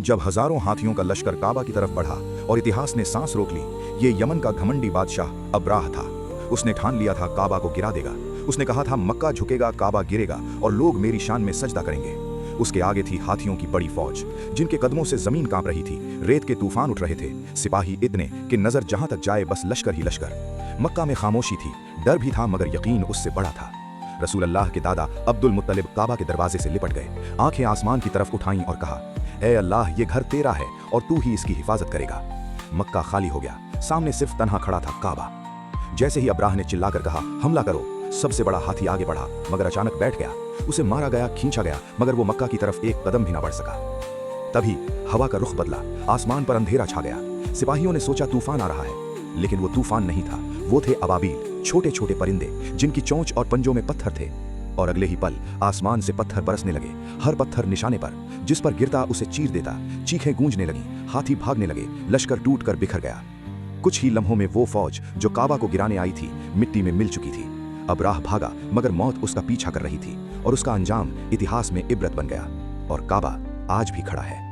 जब हजारों हाथियों का लश्कर काबा की तरफ बढ़ा और इतिहास ने सांस रोक ली, ये यमन का घमंडी बादशाह अब्राह था। उसने ठान लिया था काबा को गिरा देगा। उसने कहा था मक्का झुकेगा, काबा गिरेगा और लोग मेरी शान में सजदा करेंगे। उसके आगे थी हाथियों की बड़ी फौज, जिनके कदमों से जमीन कांप रही थी। रेत के तूफान उठ रहे थे, सिपाही इतने कि नजर जहां तक जाए बस लश्कर ही लश्कर। मक्का में खामोशी थी, डर भी था मगर यकीन उससे बड़ा था। रसूल अल्लाह के दादा अब्दुल मुत्तलिब काबा के दरवाजे से लिपट गए, आंखें आसमान की तरफ उठाईं और कहा, ए अल्लाह, ये घर तेरा है और तू ही इसकी हिफाजत करेगा। मक्का खाली हो गया, सामने सिर्फ तन्हा खड़ा था काबा। जैसे ही अब्राह ने चिल्लाकर कहा, हमला करो, सबसे बड़ा हाथी आगे बढ़ा मगर अचानक बैठ गया। उसे मारा गया, खींचा गया, मगर वो मक्का की तरफ एक कदम भी ना बढ़ सका। तभी हवा का रुख बदला, आसमान पर अंधेरा छा गया। सिपाहियों ने सोचा तूफान आ रहा है, लेकिन वो तूफान नहीं था, वो थे अबाबील, छोटे छोटे परिंदे जिनकी चोंच और पंजों में पत्थर थे। और अगले ही पल आसमान से पत्थर बरसने लगे, हर पत्थर निशाने पर, जिस पर गिरता उसे चीर देता। चीखें गूंजने लगी, हाथी भागने लगे, लश्कर टूट कर बिखर गया। कुछ ही लम्हों में वो फौज जो काबा को गिराने आई थी मिट्टी में मिल चुकी थी। अब्राह भागा मगर मौत उसका पीछा कर रही थी और उसका अंजाम इतिहास में इबरत बन गया। और काबा आज भी खड़ा है।